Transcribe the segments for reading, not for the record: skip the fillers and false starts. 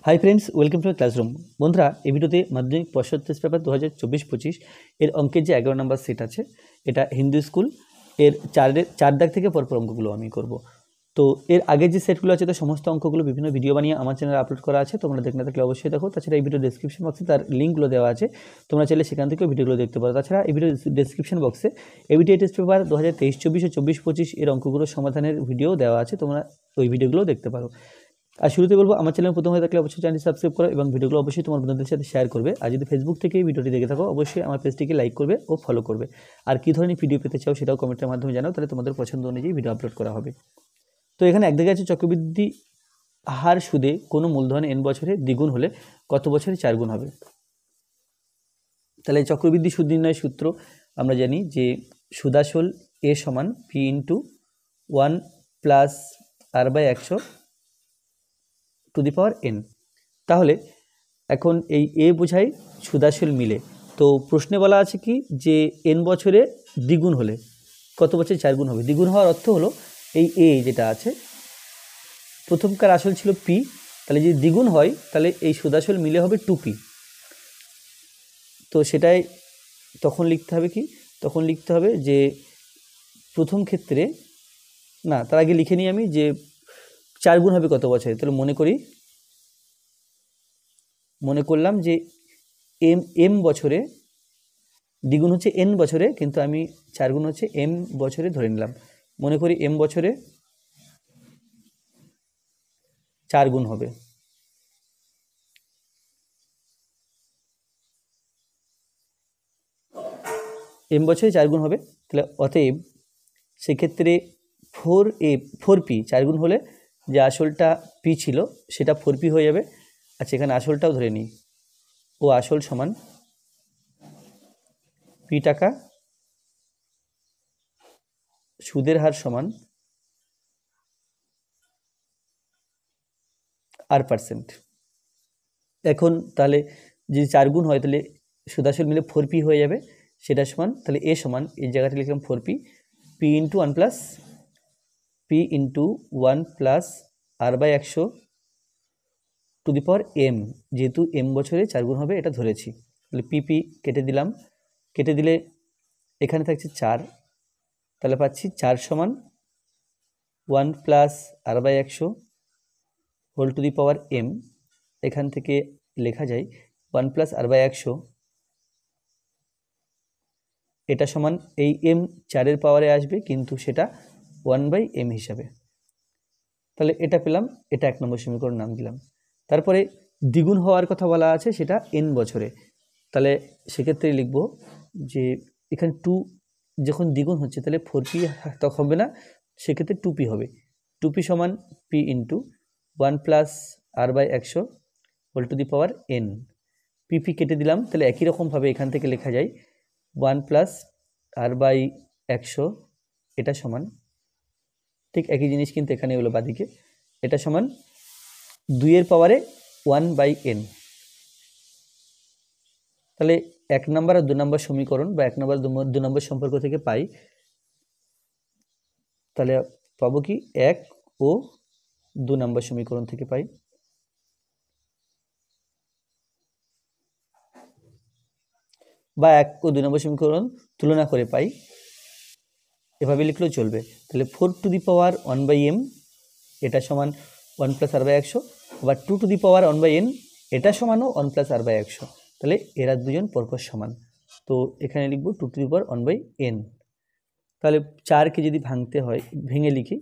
Hi friends, welcome to classroom. বন্ধুরা, এই ভিডিওতে মাধ্যমিক পর্ষদ টেস্ট পেপার 2024-25 এর অঙ্কের যে 11 নম্বর সেট আছে, এটা হিন্দু স্কুল এর চার দাগ থেকে পরপর অঙ্কগুলো আমি করব। তো এর আগে যে সেটগুলো আছে, তো সমস্ত অঙ্কগুলো বিভিন্ন ভিডিও বানিয়ে আমার চ্যানেলে আপলোড করা আছে, তোমরা দেখতে থাকলে অবশ্যই দেখো। তাছাড়া এই ভিডিও ডেসক্রিপশন বক্সে তার লিঙ্কগুলো দেওয়া আছে, তোমরা চাইলে সেখান থেকেও ভিডিওগুলো দেখতে পারো। তাছাড়া এই ভিডিও ডেসক্রিপশন বক্সে এবিটিআই টেস্ট পেপার 2023-24 ও 24-25 এর অঙ্কগুলোর সমাধানের ভিডিও দেওয়া আছে, তোমরা ওই ভিডিওগুলো দেখতে পারো। আর শুরুতে বলবো, আমার চ্যানেল প্রথম হয়ে থাকলে অবশ্যই চ্যানেলটি সাবস্ক্রাইব করো এবং ভিডিওগুলো অবশ্যই তোমার বন্ধুদের সাথে শেয়ার করবে। আর যদি ফেসবুক থেকে এই ভিডিওটি দেখে থাকো, অবশ্যই আমার পেজটিকে লাইক করবে ও ফলো করবে। আর কী ধরনের ভিডিও পেতে চাও সেটাও কমেন্টের মাধ্যমে জানাও, তাহলে তোমাদের পছন্দ অনুযায়ী ভিডিও আপলোড করা হবে। তো এখানে একদিকে আছে চক্রবৃদ্ধি হার সুদে কোনো মূলধন n বছরে দ্বিগুণ হলে কত বছরে 4 গুণ হবে। তাহলে চক্রবৃদ্ধি সুদ নির্ণয়ের সূত্র আমরা জানি যে সুদাসল a সমান p × 1 + r/100 two the power n। তাহলে এখন এই এ বোঝায় সুদাসল মিলে। তো প্রশ্নে বলা আছে কি যে n বছরে দ্বিগুণ হলে কত বছরে 4 গুণ হবে। দ্বিগুণ হওয়ার অর্থ হলো এই এ যেটা আছে, প্রথমকার আসল ছিল p, তাহলে যদি দ্বিগুণ হয় তাহলে এই সুদাসল মিলে হবে 2p। তো সেটাই তখন লিখতে হবে কি, তখন লিখতে হবে যে প্রথম ক্ষেত্রে না, তার আগে লিখে নিই আমি যে 4 গুণ হবে কত বছরে। তাহলে মনে করলাম যে m বছরে দ্বিগুণ হচ্ছে n বছরে, কিন্তু আমি 4 গুণ হচ্ছে m বছরে ধরে নিলাম। মনে করি m বছরে 4 গুণ হবে। m বছরে 4 গুণ হবে, তাহলে অতএব সেক্ষেত্রে 4p 4 গুণ হলে যে আসলটা p ছিল সেটা 4p হয়ে যাবে। আচ্ছা, এখানে আসলটাও ধরে নিই, ও আসল সমান p টাকা, সুদের হার সমান r%। এখন তাহলে যদি 4 গুণ হয় তাহলে সুদাসল মিলে 4p হয়ে যাবে, সেটা সমান তাহলে এ সমান এই জায়গাটা লিখলাম 4p, p × 1 + r/100 two the power m। যেহেতু m বছরে 4 গুণ হবে এটা ধরেছি, তাহলে পিপি কেটে দিলাম। কেটে দিলে এখানে থাকছে 4, তাহলে পাচ্ছি 4 সমান 1 + r/100 whole to the power m। এখান থেকে লেখা যায় 1 + r/100, এটা সমান এই m 4-এর পাওয়ারে আসবে, কিন্তু সেটা 1/m হিসাবে। তাহলে এটা পেলাম, এটা 1 নম্বর সমীকরণ নাম দিলাম। তারপরে দ্বিগুণ হওয়ার কথা বলা আছে, সেটা n বছরে। তাহলে সেক্ষেত্রে লিখব যে এখানে 2 যখন দ্বিগুণ হচ্ছে তাহলে 4p তখন হবে না, সেক্ষেত্রে 2p হবে। 2p সমান p × 1 + r/100 whole to the power n। P P কেটে দিলাম, তাহলে একই রকমভাবে এখান থেকে লেখা যায় 1 + r/100, এটা সমান ঠিক একই জিনিস, কিন্তু এখানে হলো বাদিকে, এটা সমান 2-এর পাওয়ারে 1/n। তাহলে 1 নম্বর আর 2 নম্বর সমীকরণ বা 1 নম্বর 2 নম্বর সম্পর্ক থেকে পাই, তাহলে পাবো কি 1 ও 2 নম্বর সমীকরণ থেকে পাই। বা 1 ও 2 নম্বর সমীকরণ তুলনা করে পাই, এভাবে লিখলেও চলবে। তাহলে 4 টু দি পাওয়ার 1/m এটা সমান 1 + r/100, আবার 2 টু দি পাওয়ার 1/n এটা সমানও 1 + r/100। তাহলে এরা দুজন পরপর সমান, তো এখানে লিখব 2 টু দি পাওয়ার 1/n। তাহলে 4কে যদি ভাঙতে হয়, ভেঙে লিখি,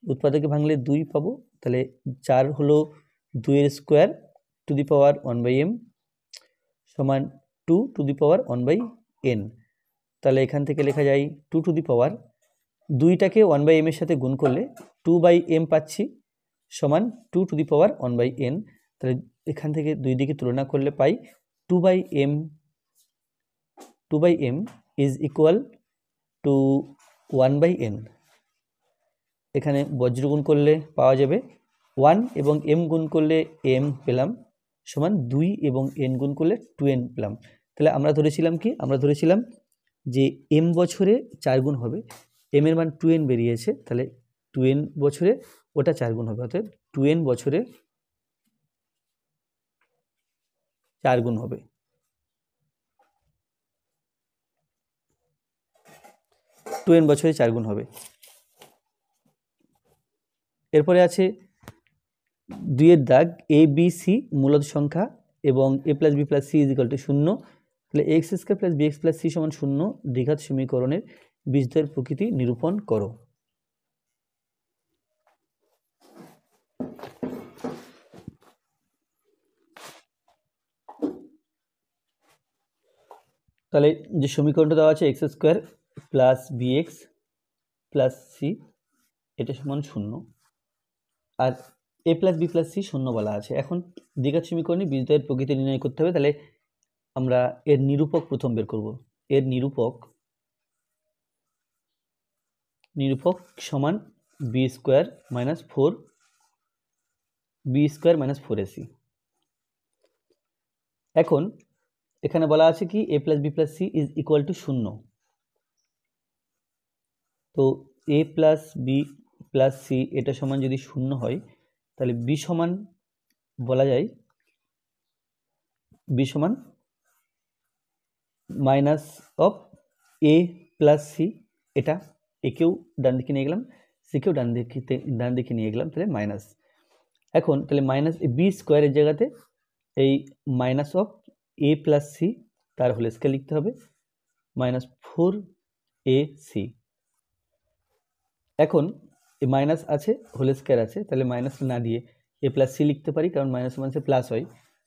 উৎপাদকে ভাঙলে 2 পাবো, তাহলে 4 হলো 2-এর square two the power 1/m সমান 2 টু দি পাওয়ার 1/n। তাহলে এখান থেকে লেখা যায় 2 টু দি পাওয়ার, 2টাকে 1/m এর সাথে গুণ করলে 2/m পাচ্ছি, সমান 2 টু দি পাওয়ার 1/n। তাহলে এখান থেকে দুই দিকে তুলনা করলে পাই 2/m is equal two 1/n। এখানে বজ্র গুণ করলে পাওয়া যাবে 1, এবং m গুণ করলে m পেলাম সমান 2, এবং n গুণ করলে 2n পেলাম। তাহলে আমরা ধরেছিলাম কি, আমরা ধরেছিলাম যে m বছরে 4 গুণ হবে, m এর মান 2n বেরিয়েছে, তাহলে 2n বছরে ওটা 4 গুণ হবে, অর্থাৎ 2n বছরে 4 গুণ হবে। টু এন বছরে 4 গুণ হবে। এরপরে আছে 2 এর দাগ, এ বি সি মূলদ সংখ্যা এবং A plus B plus C is equal to 0, তাহলে X square plus B x plus C সমান 0 দ্বিঘাত সমীকরণের বীজদ্বয়ের প্রকৃতি নিরূপণ করো। তাহলে যে সমীকরণটা দেওয়া আছে x square plus B x plus C এটা সমান 0, আর a plus B plus c 0 বলা আছে। এখন দ্বিঘাত সমীকরণে বীজদ্বয়ের প্রকৃতি নির্ণয় করতে হবে। তাহলে আমরা এর নিরূপক প্রথম বের করব। এর নিরূপক সমান বি স্কোয়ার মাইনাস 4ac। এখন এখানে বলা আছে কি A plus B plus C is equal to 0, তো A plus B plus C এটা সমান যদি 0 হয় তাহলে বি সমান বলা যায় বি সমান minus of a plus C, এটা একেও ডান দিকে নিয়ে গেলাম, সিকেও ডান দিকে নিয়ে গেলাম, তাহলে মাইনাস। এখন তাহলে মাইনাস বি স্কোয়ারের জায়গাতে এই minus of a plus c তার হোল স্কয়ার লিখতে হবে, মাইনাস 4ac। এখন এই মাইনাস আছে হোল স্কয়ার আছে, তাহলে মাইনাস না দিয়ে এ প্লাস সি লিখতে পারি, কারণ মাইনাস মাইনাসে প্লাস হয়।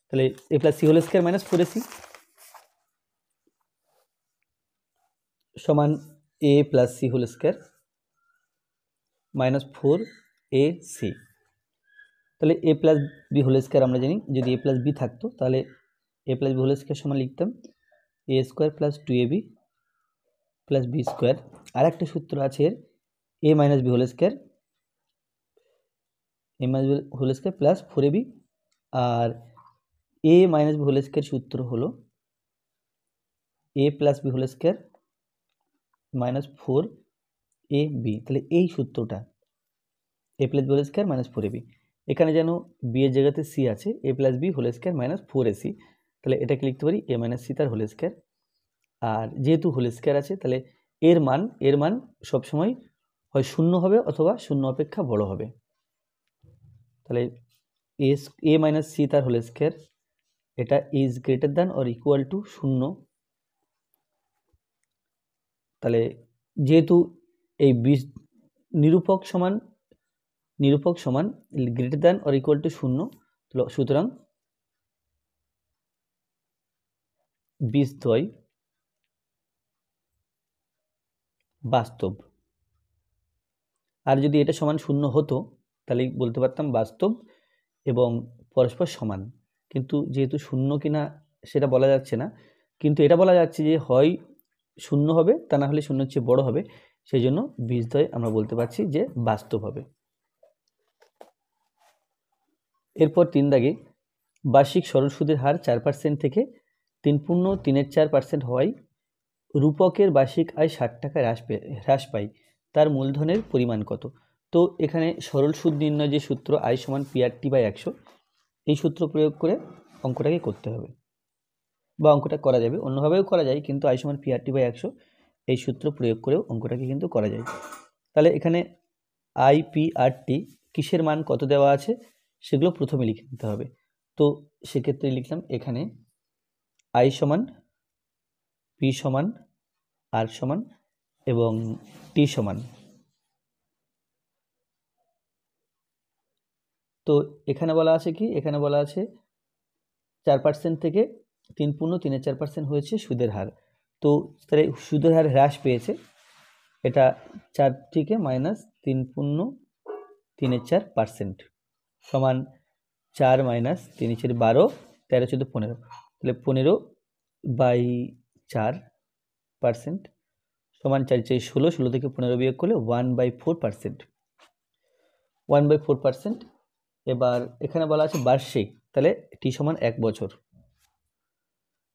তাহলে A plus C whole square minus 4ac সমান A plus C whole square minus 4ac। তাহলে A plus B whole square আমরা জানি, যদি এ প্লাস বি থাকতো তাহলে A plus B whole square সমান লিখতাম A square plus 2ab plus B square. আর একটা সূত্র আছে এর, A minus B whole square, A minus B whole square plus 4ab, আর A minus B whole square সূত্র হলো A plus B whole square minus 4ab। তাহলে এই সূত্রটা A plus B whole square minus 4ab, এখানে যেন B এর জায়গাতে সি আছে, A plus B whole square minus 4ac, তাহলে এটাকে লিখতে পারি এ মাইনাস সি তার হোল স্কয়ার। আর যেহেতু হোল স্কয়ার আছে তাহলে এর মান সবসময় হয় 0 হবে অথবা 0 অপেক্ষা বড় হবে। তাহলে এ মাইনাস সি তার হোল স্কয়ার এটা is greater than or equal to 0। তাহলে যেহেতু এই নিরূপক সমান greater than or equal to 0, সুতরাং বীজদ্বয় বাস্তব। আর যদি এটা সমান 0 হতো তাহলে বলতে পারতাম বাস্তব এবং পরস্পর সমান, কিন্তু যেহেতু 0 কিনা সেটা বলা যাচ্ছে না, কিন্তু এটা বলা যাচ্ছে যে হয় 0 হবে, তা না হলে 0 চেয়ে বড় হবে, সেই জন্য বীজদ্বয় আমরা বলতে পারছি যে বাস্তব হবে। এরপর 3 দাগে বার্ষিক সরল সুদের হার 4% থেকে 3.34% হওয়ায় রূপকের বার্ষিক আয় 60 টাকা হ্রাস পায়, তার মূলধনের পরিমাণ কত? তো এখানে সরল সুদ নির্ণয় যে সূত্র আই সমান PRT/100, এই সূত্র প্রয়োগ করে অঙ্কটাকে করতে হবে, বা অঙ্কটা করা যাবে অন্যভাবেও করা যায়, কিন্তু আই সমান PRT/100 এই সূত্র প্রয়োগ করেও অঙ্কটাকে কিন্তু করা যায়। তাহলে এখানে IPRT কিসের মান কত দেওয়া আছে সেগুলো প্রথমে লিখে নিতে হবে। তো সেক্ষেত্রে লিখলাম এখানে আই সমান পি সমান আর সমান এবং টি সমান। তো এখানে বলা আছে কি, এখানে বলা আছে 4% থেকে 3.34% হয়েছে সুদের হার। তো তাহলে সুদের হার হ্রাস পেয়েছে, এটা 4 থেকে মাইনাস 3.34% সমান 4 মাইনাস 3×12 13×14, তাহলে 15/4% সমান 4×4 = 16, 16 থেকে 15 বিয়োগ করলে 1/4%। এবার এখানে বলা আছে বার্ষিক, তাহলে টি সমান 1 বছর,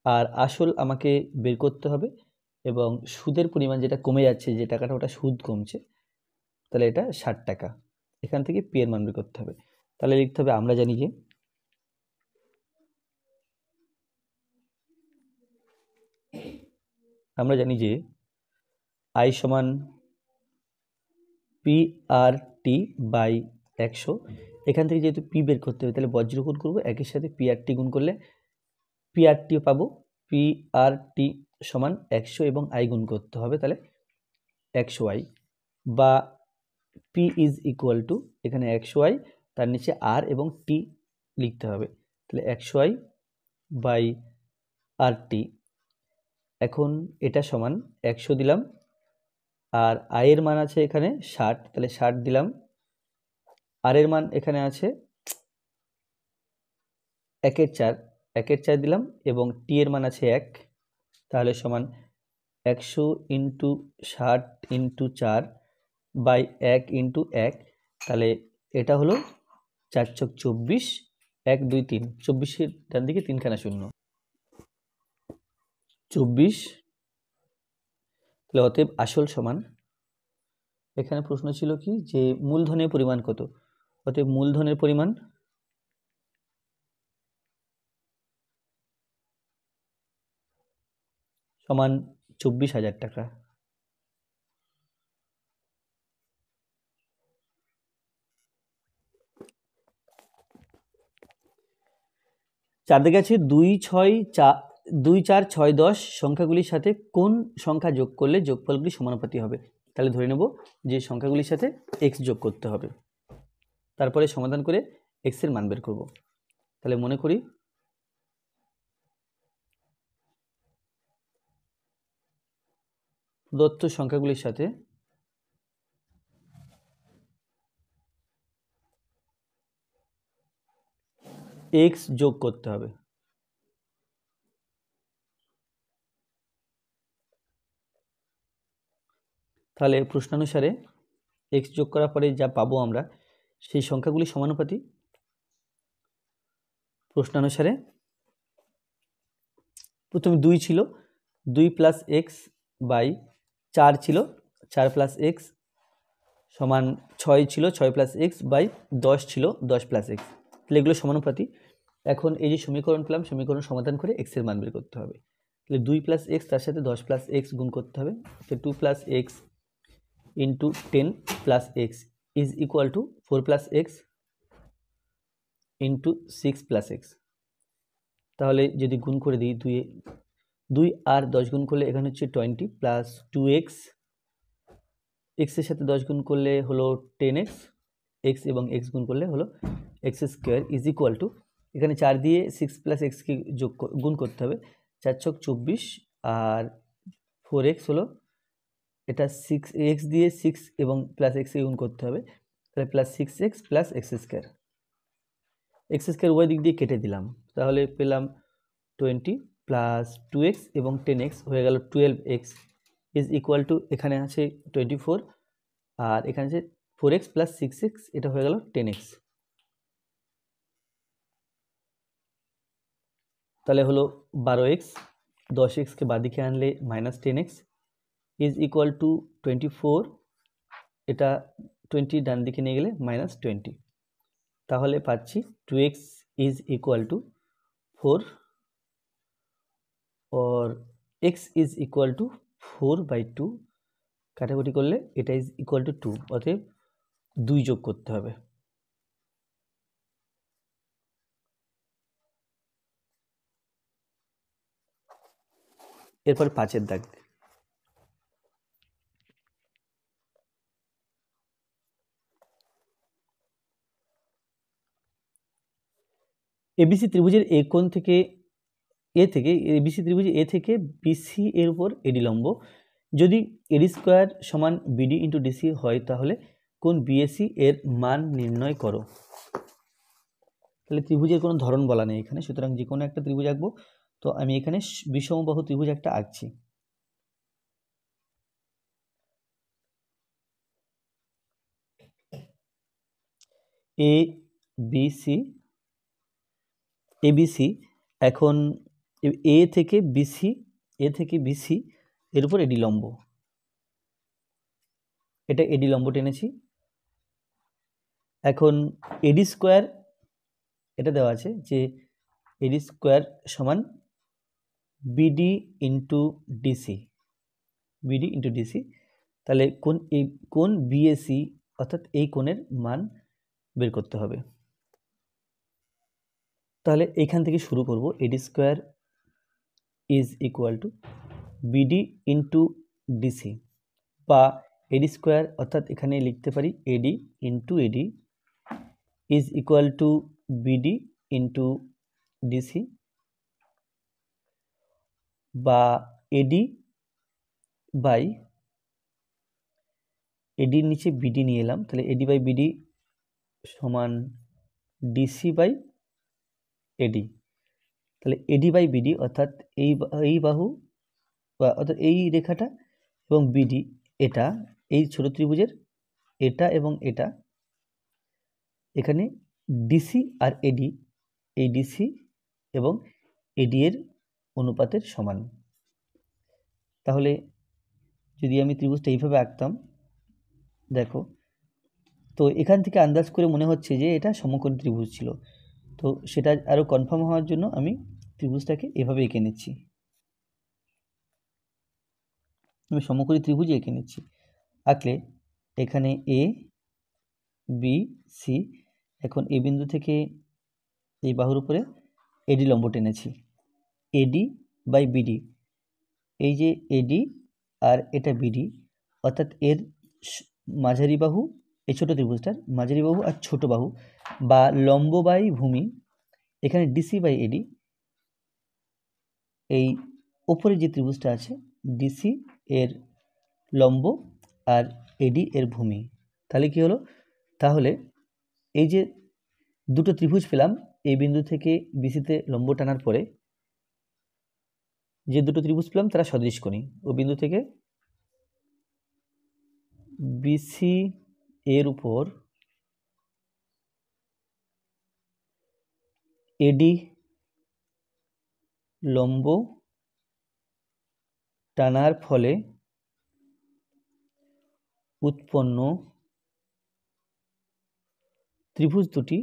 আর আসল আমাকে বের করতে হবে, এবং সুদের পরিমাণ যেটা কমে যাচ্ছে, যে টাকাটা ওটা সুদ কমছে, তাহলে এটা 60 টাকা। এখান থেকে পি এর মান বের করতে হবে। তাহলে লিখতে হবে আমরা জানি যে আমরা জানি যে আই সমান পি আর টি বাই 100। এখান থেকে যেহেতু পি বের করতে হবে, তাহলে বজ্র গুণ করবো, একের সাথে পি আর টি গুণ করলে পি আর টি পাবো। পি আর টি সমান 100 এবং আই গুণ করতে হবে, তাহলে 100 আই, বা পি ইজ ইকুয়াল টু এখানে 100 আই, তার নিচে আর এবং টি লিখতে হবে, তাহলে 100 আই বাই আর টি। এখন এটা সমান 100 দিলাম, আর আয়ের মান আছে এখানে 60, তাহলে 60 দিলাম। আর এর মান এখানে আছে 1/4 দিলাম, এবং টি এর মান আছে 1, তাহলে সমান 100 ইন্টু 60 ইন্টু 4 বাই 1 ইন্টু 1, তাহলে এটা হলো 4 × 24, 1 2 3, 24-এর ডান দিকে 3খানা শূন্য, 24। তাহলে অতএব আসল সমান, এখানে প্রশ্ন ছিল কি যে মূলধনের পরিমাণ কত, অতএব মূলধনের পরিমাণ সমান 24,000 টাকা। চারদিকে আছে 2 4 6 10 সংখ্যাগুলির সাথে কোন সংখ্যা যোগ করলে যোগফলগুলি সমানুপাতি হবে। তাহলে ধরে নেব যে সংখ্যাগুলির সাথে এক্স যোগ করতে হবে, তারপরে সমাধান করে এক্স এর মান বের করব। তাহলে মনে করি প্রদত্ত সংখ্যাগুলির সাথে এক্স যোগ করতে হবে। তাহলে প্রশ্নানুসারে এক্স যোগ করার পরে যা পাবো আমরা, সেই সংখ্যাগুলি সমানুপাতি। প্রশ্নানুসারে প্রথমে 2 ছিল, 2 প্লাস এক্স বাই 4 ছিল, 4 প্লাস এক্স সমান 6 ছিল, 6 প্লাস এক্স বাই 10 ছিল, 10 প্লাস এক্স, তাহলে এগুলো সমানুপাতি। এখন এই যে সমীকরণ পেলাম, সমীকরণ সমাধান করে এক্স এর মান বের করতে হবে। তাহলে 2 প্লাস এক্স তার সাথে 10 প্লাস এক্স গুণ করতে হবে, তো 2 plus x into 10 plus x is equal two 4 plus x into 6 plus x. তাহলে যদি গুণ করে দিই, 2 আর 10 গুণ করলে এখানে হচ্ছে 20 প্লাস 2x, এক্সের সাথে 10 গুণ করলে হলো 10x, এক্স এবং এক্স গুণ করলে হলো x square is equal two, এখানে 4 দিয়ে 6 প্লাস এক্সকে গুণ করতে হবে, 4 × 24, আর 4x হলো, এটা 6x দিয়ে 6 এবং প্লাস এক্সকে গুণ করতে হবে, তাহলে plus 6x plus x square. X square উভয় দিক দিয়ে কেটে দিলাম, তাহলে পেলাম 20 প্লাস 2x এবং 10x হয়ে গেল 12x ইজ ইকুয়াল টু, এখানে আছে 24 আর এখানে আছে 4x প্লাস 6x, এটা হয়ে গেল 10x। তাহলে হলো 12x, 10xকে বাদিকে আনলে minus 10x is equal two 24, এটা 20 ডান দিকে নিয়ে গেলে মাইনাস 20, তাহলে পাচ্ছি 2x ইজ ইকুয়াল টু 4 और x ইজ ইকুয়াল টু 4/2, কাটাকুটি করলে এটা ইজ ইকুয়াল টু 2, অতএব 2 যোগ করতে হবে। এরপর 5-এর দাগ, এবিসি ত্রিভুজের এ কোণ থেকে এবিসি ত্রিভুজ এ থেকে বিসি এর উপর এডি লম্ব, যদি এডি স্কোয়ার সমান বিডি ইন্টু ডিসি হয়, তাহলে কোন বিএসি এর মান নির্ণয় করো। তাহলে ত্রিভুজের কোনো ধরন বলা নেই এখানে, সুতরাং যে কোনো একটা ত্রিভুজ আঁকবো। তো আমি এখানে বিষমবাহু ত্রিভুজ একটা আঁকছি। এ বি সি, এবিসি, এখন এ থেকে বিসি এর উপর এডি লম্ব, এটা এডি লম্ব টেনেছি। এখন এডি স্কোয়ার এটা দেওয়া আছে যে এডি স্কোয়ার সমান BD into DC, BD into DC. তাহলে কোণ বিএসি অর্থাৎ এই কোণের মান বের করতে হবে। তাহলে এইখান থেকে শুরু করব। এডি square is equal to BD into DC, বা এডি স্কোয়ার অর্থাৎ এখানে লিখতে পারি এডি into eddy is equal to BD into DC, বা এডি বাই এডির নিচে বিডি নিয়ে এলাম, তাহলে এডি বাই বিডি সমান ডিসি বাই এডি। তাহলে এডি বাই বিডি অর্থাৎ এই বাহু বা অর্থাৎ এই রেখাটা এবং বিডি এটা, এই ছোট ত্রিভুজের এটা এবং এটা, এখানে ডিসি আর এডি, এই ডিসি এবং এডি এর অনুপাতের সমান। তাহলে যদি আমি ত্রিভুজটা এইভাবে আঁকতাম, দেখো, তো এখান থেকে আন্দাজ করে মনে হচ্ছে যে এটা সমকোণী ত্রিভুজ ছিল। তো সেটা আরও কনফার্ম হওয়ার জন্য আমি ত্রিভুজটাকে এভাবে এঁকে নিচ্ছি। আমি সমকোণী ত্রিভুজ এঁকে নিচ্ছি। আঁকলে এখানে এ বি সি, এখন এ বিন্দু থেকে এই বাহুর উপরে এডি লম্ব টেনেছি, এডি বাই বিডি, এই যে এডি আর এটা বিডি অর্থাৎ এর মাঝারি বাহু, এই ছোট ত্রিভুজটার মাঝারি বাহু আর ছোট বাহু বা লম্ব বাই ভূমি, এখানে ডিসি বাই এডি, এই ওপরে যে ত্রিভুজটা আছে ডিসি এর লম্ব আর এডি এর ভূমি। তাহলে কি হলো? তাহলে এই যে দুটো ত্রিভুজ পেলাম, এই বিন্দু থেকে বিসিতে লম্ব টানার পরে যে দুটো ত্রিভুজ পেলাম তারা সদৃশকোণী। ও বিন্দু থেকে বিসি এর উপর এডি লম্ব টানার ফলে উৎপন্ন ত্রিভুজ দুটি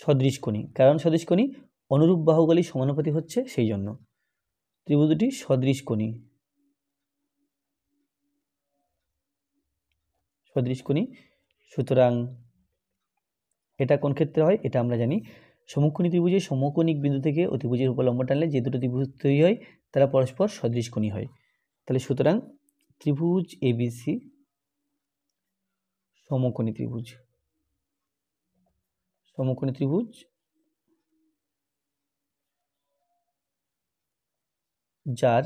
সদৃশকোণী। কারণ সদৃশকোণী অনুরূপ বাহুগুলি সমানুপাতি হচ্ছে, সেই জন্য ত্রিভুজ দুটি সদৃশকোণী। সুতরাং এটা কোন ক্ষেত্রে হয় এটা আমরা জানি। সমকোণী ত্রিভুজের সমকোণিক বিন্দু থেকে অতিভুজের উপর লম্ব টানলে যে দুটো ত্রিভুজ তৈরি হয় তারা পরস্পর সদৃশকোণী হয়। তাহলে সুতরাং ত্রিভুজ এবিসি সমকোণী ত্রিভুজ। সমকোণী ত্রিভুজ যার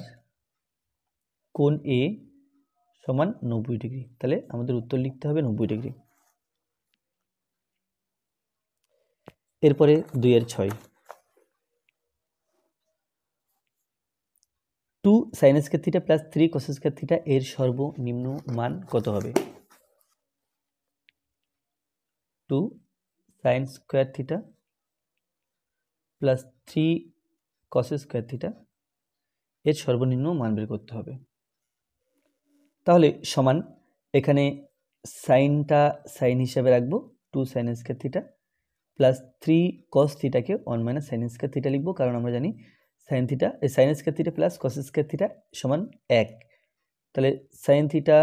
কোণ এ সমান 90 ডিগ্রি। তাহলে আমাদের উত্তর লিখতে হবে 90 ডিগ্রি। এরপরে 2-6, 2 sin square theta plus 3 cos square theta এর সর্বনিম্ন মান কত হবে? 2 sin square theta plus 3 cos square theta এর সর্বনিম্ন মান বের করতে হবে। তাহলে সমান, এখানে সাইনটা সাইন হিসাবে রাখবো, 2 sin square theta plus 3 cos থিটাকে 1 - sin square theta লিখবো, কারণ আমরা জানি sine theta sine square theta plus cos square theta সমান 1। তাহলে sign theta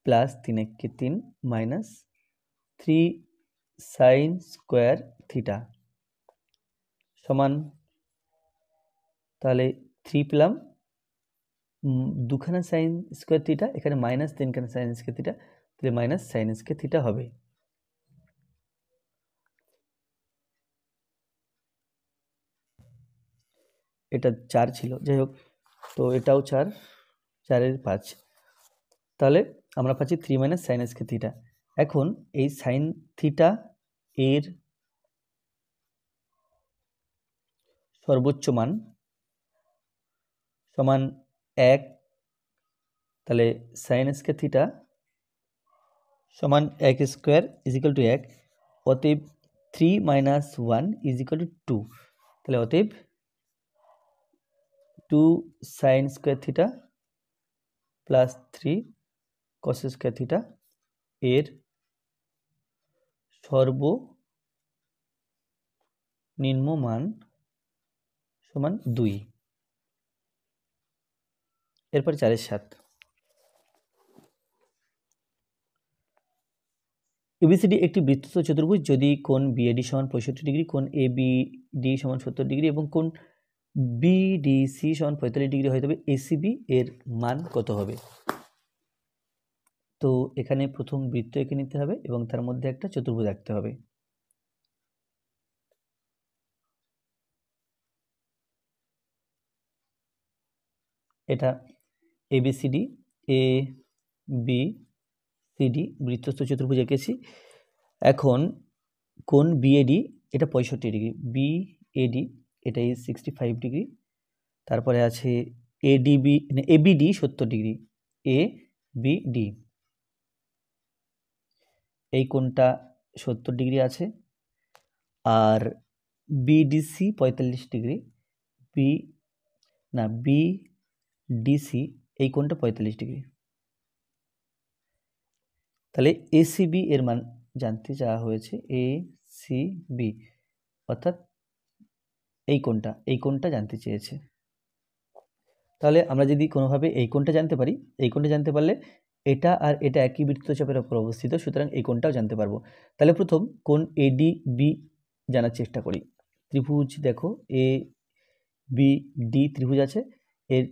plus 3 × 3 minus 3 sin square theta সমান, তাহলে 3 পেলাম, দুখানা সাইন স্কয়ার থিটা, এখানে মাইনাস 3খানা সাইন স্কয়ার থিটা, তাহলে মাইনাস সাইন স্কয়ার থিটা হবে। এটা 4 ছিল, যাই হোক, তো এটাও 4, 4-এর 5, তাহলে আমরা পাচ্ছি 3 - sin স্কয়ার থিটা। এখন এই সাইন থিটা এর সর্বোচ্চ মান সমান 1, তাহলে সাইন স্কয়ার থিটা সমান 1 স্কয়ার ইজ ইকুয়াল টু 1, অতএব 3 - 1 ইজ ইকুয়াল টু 2, তাহলে অতএব 2 sin square theta plus 3 cos square theta এর নিম্নমান সমান 2। এরপর 4 এর 7। এবিসিডি একটি বৃত্ত চতুর্ভুজ যদি কোণ বিএডি সমান 65 ডিগ্রি, কোণ এবিডি সমান 70 ডিগ্রি এবং কোণ বিডিসি সমান 45 ডিগ্রি হয়, তবে এসিবি এর মান কত হবে? তো এখানে প্রথম বৃত্ত এঁকে নিতে হবে এবং তার মধ্যে একটা চতুর্ভুজ আঁকতে হবে। এটা এবিসিডি, এ বি সিডি বৃত্তস্থ চতুর্ভুজ এঁকেছি। এখন কোণ বিএডি এটা 65 ডিগ্রি, বিএডি এটাই 65 ডিগ্রি। তারপরে আছে এডিবি, এবিডি 70 ডিগ্রি, এ বিডি এই কোণটা 70 ডিগ্রি আছে। আর বিডিসি 45 ডিগ্রি, বিডিসি এই কোণটা 45 ডিগ্রি। তাহলে এসিবি এর মান জানতে চাওয়া হয়েছে, এসিবি অর্থাৎ এই কোণটা জানতে চেয়েছে। তাহলে আমরা যদি কোনোভাবে এই কোণটা জানতে পারি, এই কোণটা জানতে পারলে এটা আর এটা একই বৃত্তচাপের উপর অবস্থিত, সুতরাং এই কোণটাও জানতে পারবো। তাহলে প্রথম কোণ এডিবি জানার চেষ্টা করি। ত্রিভুজ দেখো, এ বি ডি ত্রিভুজ আছে, এর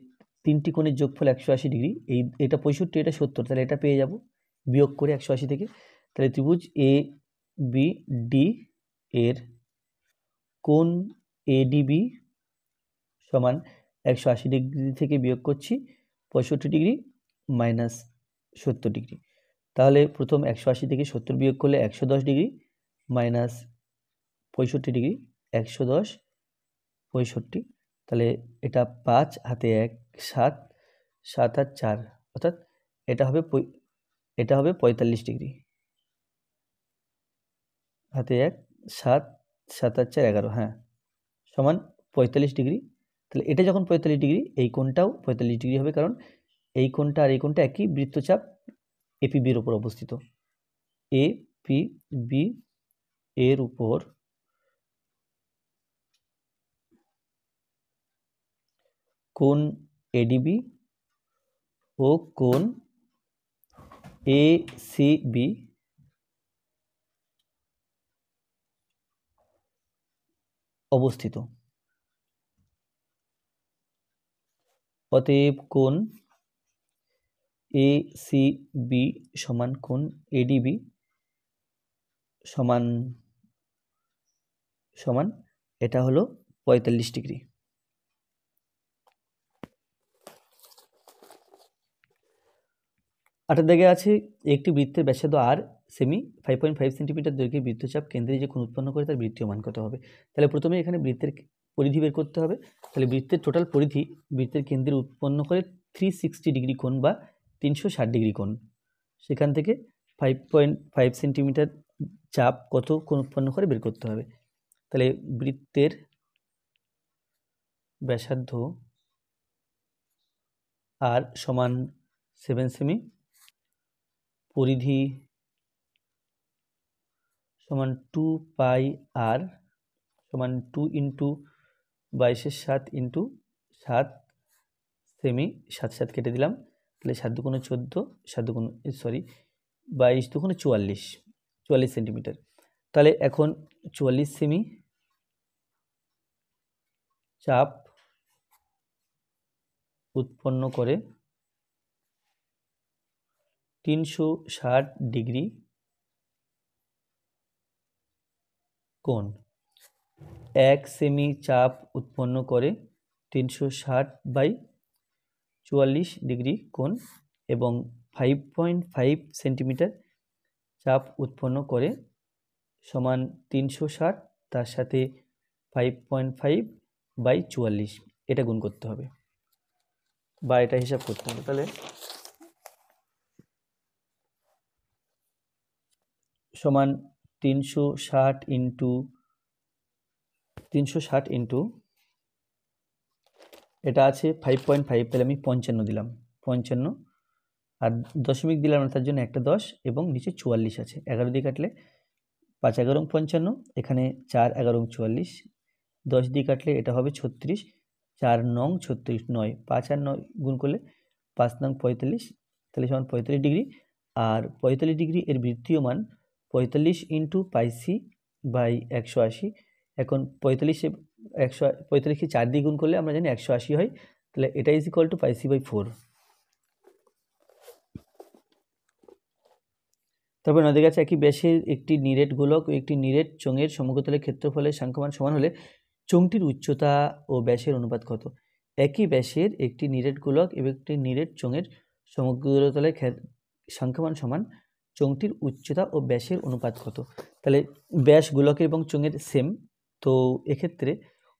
তিনটি কোণের যোগফল 180 ডিগ্রি। এটা 65, এটা 70, তাহলে এটা পেয়ে যাব বিয়োগ করে 180 থেকে। তাহলে ত্রিভুজ এ বি ডি এর কোণ এডিবি সমান 180 ডিগ্রি থেকে বিয়োগ করছি 65 ডিগ্রি মাইনাস 70 ডিগ্রি। তাহলে প্রথম 180 থেকে 70 বিয়োগ করলে 110 ডিগ্রি মাইনাস 65 ডিগ্রি, 110 65, তাহলে এটা 5 হাতে 1 7, 7 আর 4 অর্থাৎ এটা হবে 45 ডিগ্রি, হাতে 1 7, 7 আর 4 11, হ্যাঁ সমান 45 ডিগ্রি। তাহলে এটা যখন 45 ডিগ্রি, এই কোণটাও 45 ডিগ্রি হবে, কারণ এই কোণটা আর এই কোণটা একই বৃত্তচাপ এপিবির উপর অবস্থিত। এপিবি এর উপর কোণ এডিবি ও কোণ এসিবি অবস্থিত। অতএব কোণ এসিবি সমান কোণ এডিবি সমান সমান এটা হলো 45 ডিগ্রি। 8 দাগে আছে একটি বৃত্তের ব্যাসার্ধ আর সেমি, 5.5 সেন্টিমিটার দৈর্ঘ্যের বৃত্তচাপ কেন্দ্রে যে কোণ উৎপন্ন করে তার বৃত্তীয় মান কত হবে? তাহলে প্রথমে এখানে বৃত্তের পরিধি বের করতে হবে। তাহলে বৃত্তের টোটাল পরিধি বৃত্তের কেন্দ্রে উৎপন্ন করে 360 ডিগ্রি কোণ বা 360 ডিগ্রি কোণ। সেখান থেকে 5.5 সেন্টিমিটার চাপ কত কোণ উৎপন্ন করে বের করতে হবে। তাহলে বৃত্তের ব্যাসার্ধ আর সমান 7 সেমি, পরিধি সমান 2 পাই আর সমান 2 ইন্টু 22/7 ইন্টু 7 সেমি, 7 7 কেটে দিলাম, তাহলে 7 দুগুণে 14, 7 দুগুণে 22 দুগুণে 44 সেন্টিমিটার। তাহলে এখন 44 সেমি চাপ উৎপন্ন করে 360 ডিগ্রি কোণ। 1 সেমি চাপ উৎপন্ন করে 360/44 ডিগ্রি কোণ এবং 5.5 সেন্টিমিটার চাপ উৎপন্ন করে সমান 360, তার সাথে 5.5/44, এটা গুণ করতে হবে বা এটা হিসাব করতে হবে। তাহলে সমান 360 ইন্টু এটা আছে 5.5, তাহলে আমি 55 দিলাম, 55 আর দশমিক দিলাম না, তার জন্য একটা 10 এবং নিচে 44 আছে, 11 দিয়ে কাটলে 5 11 55, এখানে 4 11 44, 10 দিয়ে কাটলে এটা হবে 36, 4 নং 36, 9 5 আর 9 গুণ করলে 5 নং 45, তাহলে সমান 45 ডিগ্রি। আর 45 ডিগ্রি এর বৃত্তীয় মান 45 ইন্টু পাইসি বাই 180। এখন 45কে 4 দিয়ে গুণ করলে আমরা জানি 180 হয়, তাহলে এটা ইজ ইকুয়াল টু পাইসি বাই 4। তারপর নদীর কাছে একই ব্যাসের একটি নিরেট গোলক ও একটি নিরেট চোঙের সমগ্রতলের ক্ষেত্রফলের সংখ্যামান সমান হলে চোঙটির উচ্চতা ও ব্যাসের অনুপাত কত? একই ব্যাসের একটি নিরেট গোলক এবং একটি নিরেট চোঙের সমগ্রতলের সংখ্যামান সমান, চোঙটির উচ্চতা ও ব্যাসের অনুপাত কত? তাহলে ব্যাস গোলকের এবং চোঙের সেম, তো এক্ষেত্রে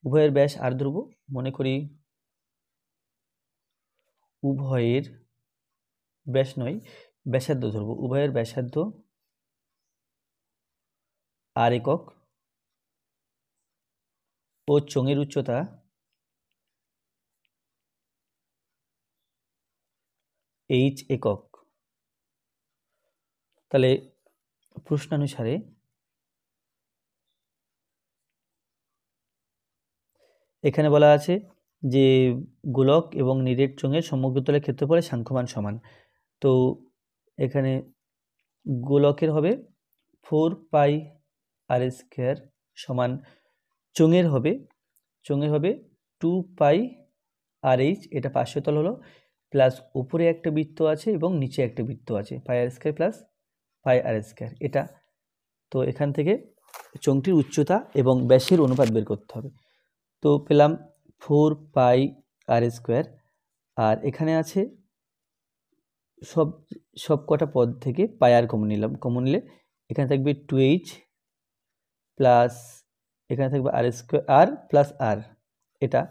উভয়ের ব্যাস আর ধরব, মনে করি উভয়ের ব্যাস নয় ব্যাসার্ধ ধরব, উভয়ের ব্যাসার্ধ আর একক ও চোঙের উচ্চতা এইচ একক। তাহলে প্রশ্নানুসারে এখানে বলা আছে যে গোলক এবং নিরেট চোঙের সমগ্রতলের ক্ষেত্রফলের সংখ্যামান সমান। তো এখানে গোলকের হবে 4 পাই আর স্কোয়ার সমান, চোঙের হবে 2 পাই আর এইচ, এটা পার্শ্বতল হলো, প্লাস উপরে একটা বৃত্ত আছে এবং নিচে একটা বৃত্ত আছে, পাই আর স্কোয়ার প্লাস পাই আর স্কোয়ার এটা। তো এখান থেকে চোঙটির উচ্চতা এবং ব্যাসের অনুপাত বের করতে হবে। তো পেলাম 4 পাই আর স্কোয়ার, আর এখানে আছে সব কটা পদ থেকে পাই আর কমন নিলাম, কমন নিলে এখানে থাকবে 2h প্লাস এখানে থাকবে আর স্কোয়ার আর প্লাস আর, এটা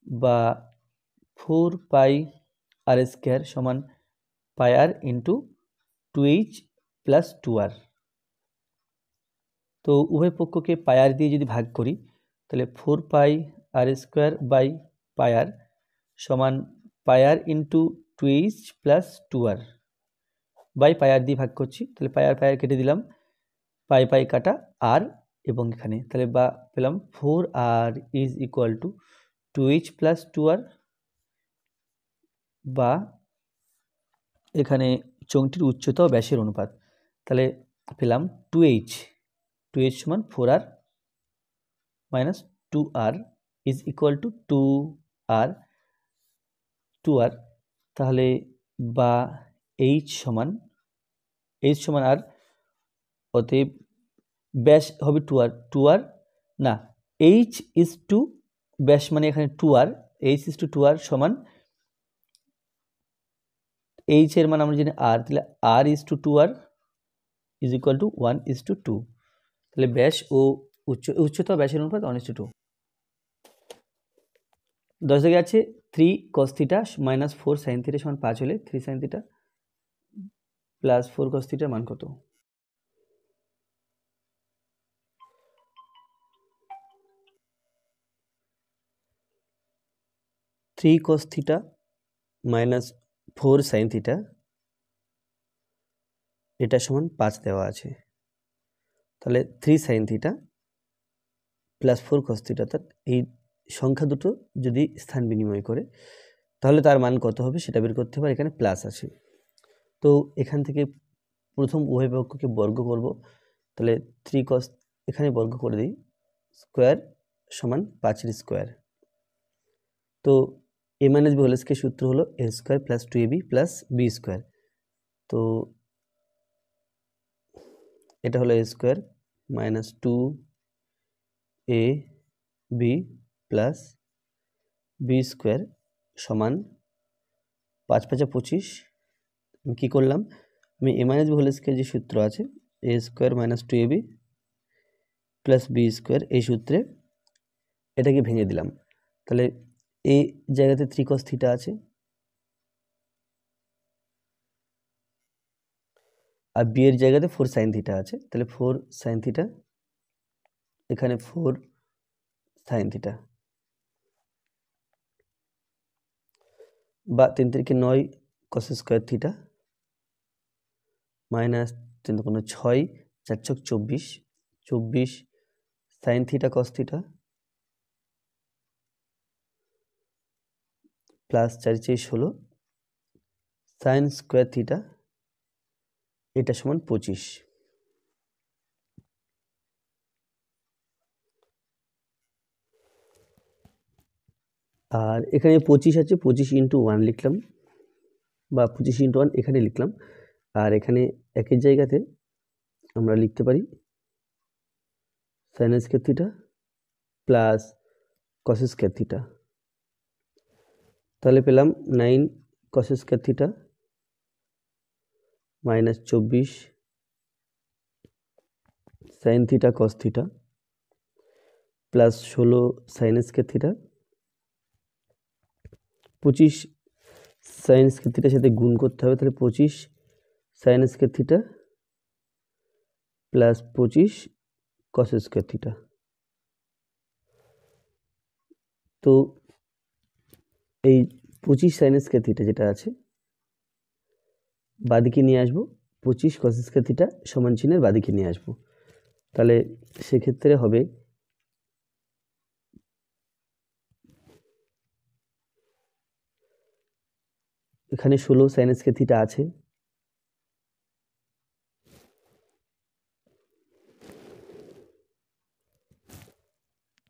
বা 4 পাই আর স্কোয়ার সমান pi r into 2h plus 2r। তো উভয় পক্ষকে পাই আর দিয়ে যদি ভাগ করি তাহলে 4 পাই আর স্কোয়ার বাই পাই আর সমান pi r into 2h plus 2r by pi r দিয়ে ভাগ করছি, তাহলে পাই আর কেটে দিলাম, পাই পাই কাটা আর এবং এখানে তাহলে বা পেলাম 4r is equal two 2h plus 2r, বা এখানে চোঙটির উচ্চতা ও ব্যাসের অনুপাত, তাহলে পেলাম 2h সমান 4r minus 2r is equal two 2r, তাহলে বা h সমান আর, অতএব ব্যাস হবে 2r না, h ইজ টু ব্যাস মানে এখানে 2r, h is to 2r সমান h এর মান আমরা জানি r, তাহলে r is to 2r is equal to 1:2, তাহলে ব্যাস ও উচ্চতা ব্যাসের অনুপাত 1:2। 10 থেকে আছে 3 cos θ মাইনাস 4 sin θ সমান 5 হলে 3 sin θ প্লাস 4 cos θ মান কত? থ্রি cos θ মাইনাস 4 sin θ এটা সমান 5 দেওয়া আছে, তাহলে 3 sin θ প্লাস 4 cos θ, অর্থাৎ এই সংখ্যা দুটো যদি স্থান বিনিময় করে তাহলে তার মান কত হবে সেটা বের করতে হবে, এখানে প্লাস আছে। তো এখান থেকে প্রথম উভয় পক্ষকে বর্গ করব, তাহলে 3 cos এখানে বর্গ করে দিই, স্কোয়ার সমান 5 স্কোয়ার। তো a minus B whole square সূত্র হলো a square plus 2ab plus B square. তো এটা হলো a square minus 2ab plus B square সমান 5 5 25। আমি কী করলাম, আমি a minus B whole square যে সূত্র আছে a square minus 2ab plus B square, এই সূত্রে এটাকে ভেঙে দিলাম, তাহলে এই জায়গাতে 3 cos θ আছে আর বি এর জায়গাতে 4 sin θ আছে, তাহলে 4 sin θ এখানে 4 sin θ, বা 3 3 9 cos স্কোয়ার θ মাইনাস 3 6 4 ছক 24, 24 sine theta cos theta plus 4 4 16 sign square theta, এটা সমান 25। আর এখানে 25 আছে, 25 ইন্টু 1 লিখলাম, বা 25 ইন্টু 1 এখানে লিখলাম। আর এখানে একের জায়গাতে আমরা লিখতে পারি sign square theta plus cos square theta. তাহলে পেলাম 9 cos square theta minus 24 sine theta cos theta plus 16 sign square theta. 25 sine square থিটার সাথে গুণ করতে হবে, তাহলে 25 সাইন স্কোয়ার থিটা প্লাস 25 কস স্কোয়ার থিটা। তো এই 25 সাইন স্কোয়ার থিটা যেটা আছে বাদিকে নিয়ে আসবো, 25 কস স্কোয়ার থিটা সমান চিহ্নের বাদিকে নিয়ে আসবো। তাহলে সেক্ষেত্রে হবে এখানে 16 সাইন স্কোয়ার থিটা আছে,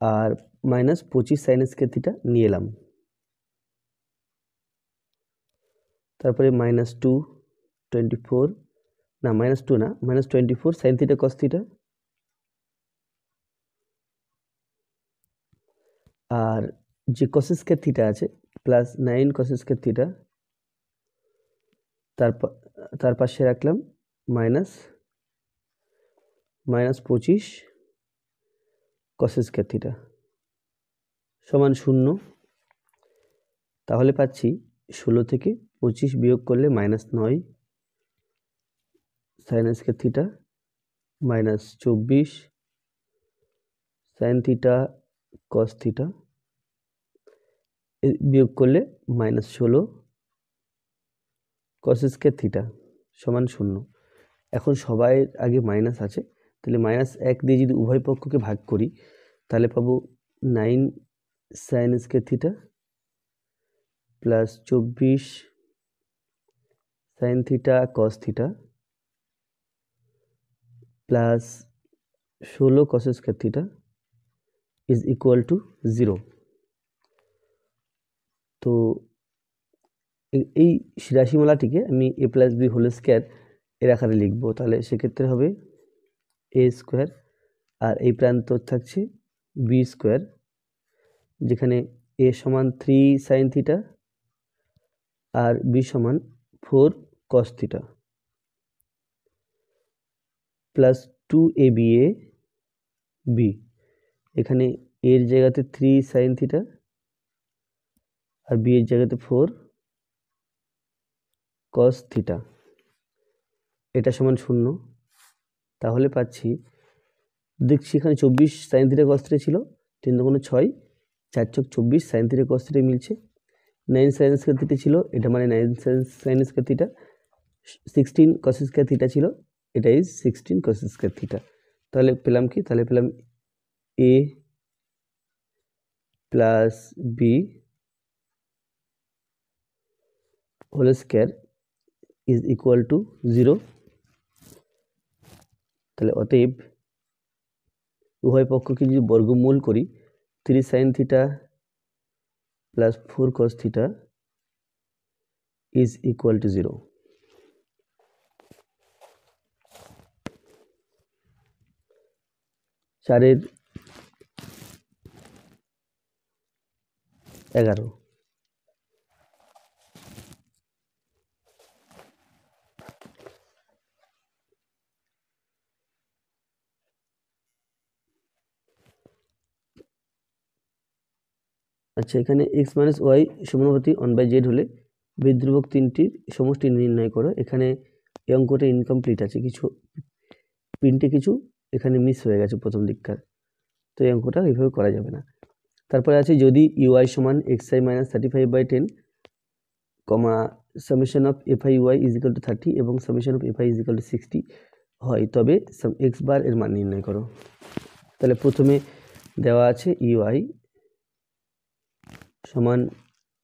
আর মাইনাস 25 সাইন স্কোয়ার থিটা নিয়ে এলাম। তারপরে মাইনাস 2 24 না মাইনাস 2 না minus 24 sine theta cos theta, আর যে কস স্কোয়ার থিটা আছে প্লাস 9 কস স্কোয়ার থিটা, তার পাশে রাখলাম মাইনাস 25 কস স্কোয়ার থিটা সমান 0। তাহলে পাচ্ছি 16 থেকে 25 বিয়োগ করলে minus 9 sine square theta minus 24 sine theta cos theta বিয়োগ করলে মাইনাস 16 কস স্কোয়ার থিটা সমান 0। এখন সবাই আগে মাইনাস আছে, তাহলে মাইনাস 1 দিয়ে যদি উভয় পক্ষকে ভাগ করি তাহলে পাবো 9 sine square theta plus 24 sine theta cos theta plus 16 cos square theta is equal to 0। তো এই রাশিমালাটিকে আমি a plus B whole square এর আকারে লিখবো। তাহলে সেক্ষেত্রে হবে a স্কোয়ার, আর এই প্রান্ত থাকছে b স্কোয়ার, যেখানে a সমান 3 সাইন থিটা আর b সমান 4 cos theta plus 2ab b, এখানে এর জায়গাতে 3 সাইন থিটা আর b এর জায়গাতে 4 কস থিটা, এটা সমান 0। তাহলে পাচ্ছি, দেখছি এখানে 24 সাইন থিটা কস থিটা ছিল, 3 দুগুণে 6, 4 ছক 24 সাইন থিটা কস থিটা মিলছে। 9 সাইন স্কোয়ার থিটা ছিল, এটা মানে 9 sine square theta. 16 cos square theta ছিল, এটা ইজ 16 কস স্কোয়ার থিটা। তাহলে পেলাম কি? তাহলে পেলাম a plus B whole square is equal to 0। তাহলে অতএব উভয় পক্ষকে যদি বর্গমূল করি, 3 sine theta plus 4 cos theta is equal to 0। চারের 11। আচ্ছা, এখানে এক্স মাইনাস ওয়াই সমানুপাতি 1/z হলে বিধ্রুবক তিনটির সমষ্টি নির্ণয় করো। এখানে এই অঙ্কটা ইনকমপ্লিট আছে, কিছু প্রিন্টে কিছু এখানে মিস হয়ে গেছে প্রথম দিককার, তো এই অঙ্কটা এইভাবে করা যাবে না। তারপরে আছে যদি ইউআই সমান xi মাইনাস 35/10 কমা summation of F I Y is equal to 30 এবং summation of F I is equal to 60 হয় তবে সাম এক্স বার এর মান নির্ণয় করো। তাহলে প্রথমে দেওয়া আছে ইউআই সমান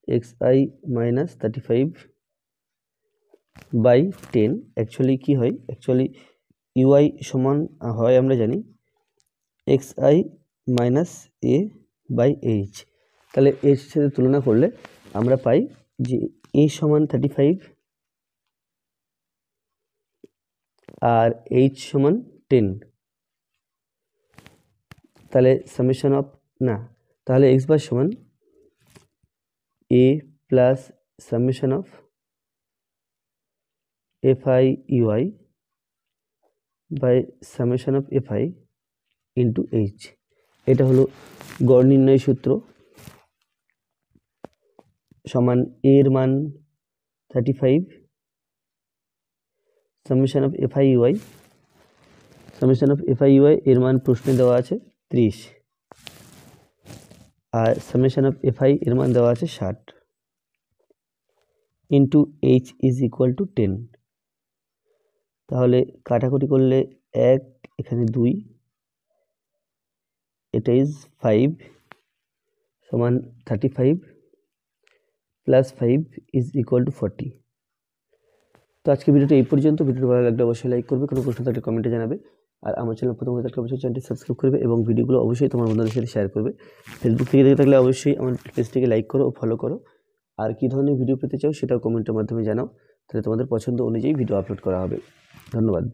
এক্স আই মাইনাস 35/10। অ্যাকচুয়ালি কী হয়, অ্যাকচুয়ালি ইউআই সমান হয় আমরা জানি X I minus A by H. তাহলে এর সাথে তুলনা করলে আমরা পাই যে এ সমান 35 আর এইচ সমান 10। তাহলে সামেশন অফ তাহলে এক্স বার সমান A plus summation of F I UI by summation of F I into H. এটা হলো গড় নির্ণয় সূত্র সমান এর মান 35 summation of F I UI, summation of F I UI এর মান প্রশ্নে দেওয়া আছে 30 আর সামেশন অফ এফ আই এর মান দেওয়া আছে 60 into H is equal to 10। তাহলে কাটাকুটি করলে 1 এখানে 2, এটা ইজ 5 সমান 35 প্লাস 5 ইজ ইকুয়াল টু 40। তো আজকে ভিডিওটা এই পর্যন্ত। ভিডিওটা ভালো লাগলে অবশ্যই লাইক করবে, কোনো প্রশ্ন থাকলে কমেন্টে জানাবে। আর আমার চ্যানেল প্রথম হয়ে থাকলে অবশ্যই চ্যানেলটি সাবস্ক্রাইব করবে এবং ভিডিওগুলো অবশ্যই তোমার বন্ধুদের সাথে শেয়ার করবে। ফেসবুক থেকে দেখে থাকলে অবশ্যই আমার পেজটিকে লাইক করো ও ফলো করো। আর কী ধরনের ভিডিও পেতে চাও সেটাও কমেন্টের মাধ্যমে জানাও, তাহলে তোমাদের পছন্দ অনুযায়ী ভিডিও আপলোড করা হবে। ধন্যবাদ।